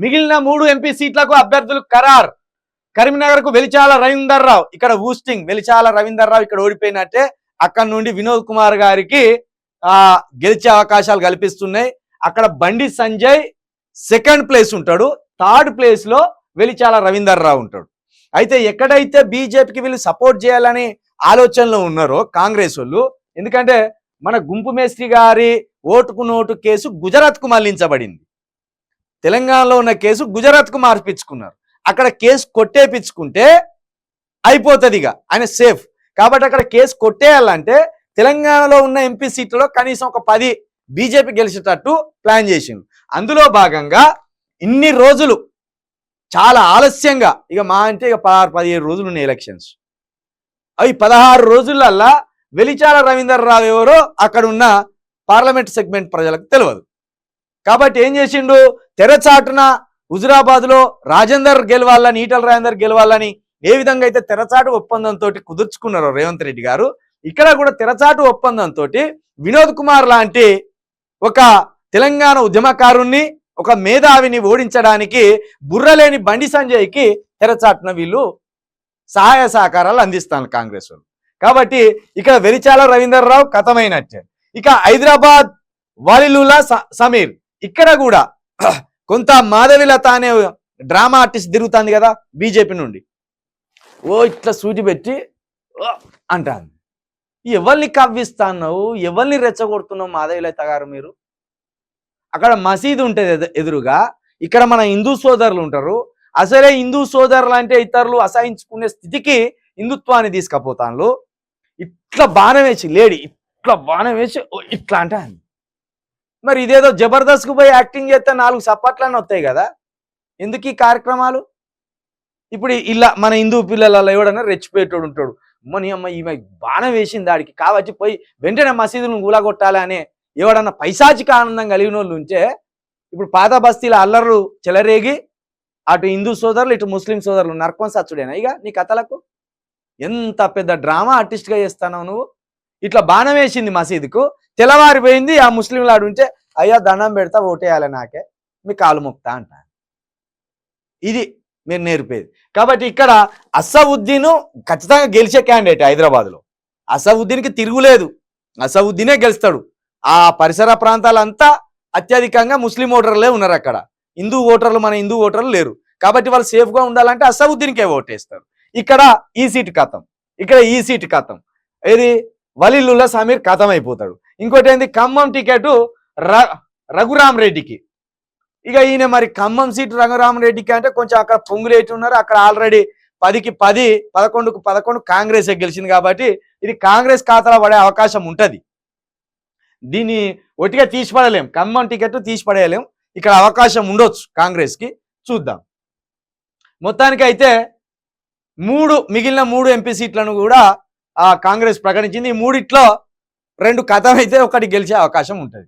మిగిలిన 3 ఎంపీ సీట్లకు అభ్యర్థులు ఖరారు. కరీంనగర్ కు వెలిచాల రవీందర్ రావు, ఇక్కడ ఊస్టింగ్ వెలిచాల రవీందర్ రావు ఇక్కడ ఓడిపోయినట్టే. అక్కడ నుండి వినోద్ కుమార్ గారికి గెలిచే అవకాశాలు కల్పిస్తున్నాయి. అక్కడ బండి సంజయ్ సెకండ్ ప్లేస్ ఉంటాడు, థర్డ్ ప్లేస్ లో వెలిచాల రవీందర్ రావు ఉంటాడు. అయితే ఎక్కడైతే బీజేపీకి వీళ్ళు సపోర్ట్ చేయాలని ఆలోచనలో ఉన్నారో కాంగ్రెస్ వాళ్ళు, ఎందుకంటే మన గుంపు మేస్త్రి గారి ఓటుకు నోటు కేసు గుజరాత్కు మళ్లించబడింది. తెలంగాణలో ఉన్న కేసు గుజరాత్కు మార్పించుకున్నారు. అక్కడ కేసు కొట్టేపించుకుంటే అయిపోతుంది, ఇక ఆయన సేఫ్. కాబట్టి అక్కడ కేసు కొట్టేయాలంటే తెలంగాణలో ఉన్న ఎంపీ సీట్లలో కనీసం ఒక 10 బీజేపీ గెలిచేటట్టు ప్లాన్ చేసింది. అందులో భాగంగా ఇన్ని రోజులు చాలా ఆలస్యంగా, ఇక మా అంటే ఇక 16-17 రోజులు ఉన్నాయి ఎలక్షన్స్. అవి 16 రోజులల్లా వెలిచాల రవీందర్ రావు ఎవరో అక్కడ ఉన్న పార్లమెంట్ సెగ్మెంట్ ప్రజలకు తెలియదు. కాబట్టి ఏం చేసిండు, తెరచాటున హుజురాబాద్లో రాజేందర్ గెలవాలని, ఈటల రాజేందర్ గెలవాలని ఏ విధంగా అయితే తెరచాటు ఒప్పందంతో కుదుర్చుకున్నారో రేవంత్ రెడ్డి గారు, ఇక్కడ కూడా తెరచాటు ఒప్పందంతో వినోద్ కుమార్ లాంటి ఒక తెలంగాణ ఉద్యమకారుణ్ణి, ఒక మేధావిని ఓడించడానికి బుర్రలేని బండి సంజయ్కి తెరచాటున వీళ్ళు సహాయ సహకారాలు అందిస్తాను కాంగ్రెస్ వాళ్ళు. కాబట్టి ఇక్కడ వెలిచాల రవీందర్ రావు కథమైనట్టే. ఇక హైదరాబాద్ వాలిలులా సమీర్, ఇక్కడ కూడా కొంత మాధవిలత అనే డ్రామా ఆర్టిస్ట్ తిరుగుతుంది కదా బీజేపీ నుండి, ఇట్లా సూటి పెట్టి అంటాను. ఎవరిని కవ్విస్తున్నావు, ఎవరిని రెచ్చగొడుతున్నావు మాధవిలత గారు మీరు? అక్కడ మసీదు ఉంటుంది ఎదురుగా, ఇక్కడ మన హిందూ సోదరులు ఉంటారు. అసలే హిందూ సోదరులు అంటే ఇతరులు అసహించుకునే స్థితికి హిందుత్వాన్ని తీసుకుపోతాను. ఇట్లా బాణం వేసి లేడీ ఇట్లా బాణం వేసి ఇట్లా అంటే, మరి ఇదేదో జబర్దస్త్కు పోయి యాక్టింగ్ చేస్తే 4 సప్పట్లన్నీ వస్తాయి కదా, ఎందుకు ఈ కార్యక్రమాలు? ఇప్పుడు ఇలా మన హిందూ పిల్లలలో ఎవడన్నా రెచ్చిపోయేటోడు ఉంటాడు, అమ్మని అమ్మ ఈమె బాణం వేసింది దాడికి కావచ్చు పోయి వెంటనే మసీదులను కూలగొట్టాలి అనే ఎవడన్నా పైశాచిక ఆనందం కలిగిన వాళ్ళు ఉంటే, ఇప్పుడు పాత బస్తీల అల్లర్లు చెలరేగి అటు హిందూ సోదరులు ఇటు ముస్లిం సోదరులు నరకం సచ్చుడేనా ఇక నీ కథలకు? ఎంత పెద్ద డ్రామా ఆర్టిస్ట్గా చేస్తావు నువ్వు. ఇట్లా బాణం వేసింది మసీదుకు, తెల్లవారిపోయింది, ఆ ముస్లింలు ఆడు ఉంటే అయ్యా దండం పెడతా ఓటేయాలి నాకే, మీ కాలు మొక్తా అంట. ఇది మీరు నేర్పేది. కాబట్టి ఇక్కడ అసవుద్దీన్ ఖచ్చితంగా గెలిచే క్యాండిడేట్ హైదరాబాద్లో. అసవుద్దీన్కి తిరుగులేదు, అసవుద్దీనే గెలుస్తాడు. ఆ పరిసర ప్రాంతాలంతా అత్యధికంగా ముస్లిం ఓటర్లే ఉన్నారు, అక్కడ హిందూ ఓటర్లు మన హిందూ ఓటర్లు లేరు. కాబట్టి వాళ్ళు సేఫ్గా ఉండాలంటే అసవుద్దీన్కే ఓటేస్తారు. ఇక్కడ ఈ సీటు కథం, ఇక్కడ ఈ సీటు కథం, ఏది వలీలుల్లా సమీర్ కథం అయిపోతాడు. ఇంకోటి ఏంది, ఖమ్మం టికెట్ రఘురామ్ రెడ్డికి. ఇక ఈయన మరి ఖమ్మం సీటు రఘురామ్ రెడ్డికి అంటే కొంచెం అక్కడ పొంగులేటి ఉన్నారు, అక్కడ ఆల్రెడీ 10కి 10 11కు 11 కాంగ్రెస్ గెలిచింది. కాబట్టి ఇది కాంగ్రెస్ ఖాతాలో పడే అవకాశం ఉంటుంది. దీన్ని ఒట్టిగా తీసిపడలేం, ఖమ్మం టికెట్ తీసిపడేయలేం, ఇక్కడ అవకాశం ఉండొచ్చు కాంగ్రెస్కి, చూద్దాం. మొత్తానికి అయితే మిగిలిన 3 ఎంపీ సీట్లను కూడా కాంగ్రెస్ ప్రకటించింది. ఈ 3ట్లో 2 కథం అయితే ఒకటి గెలిచే అవకాశం ఉంటుంది.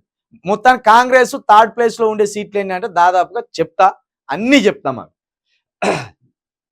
మొత్తానికి కాంగ్రెస్ థర్డ్ ప్లేస్లో ఉండే సీట్లు ఏంటంటే దాదాపుగా అన్నీ చెప్తాం.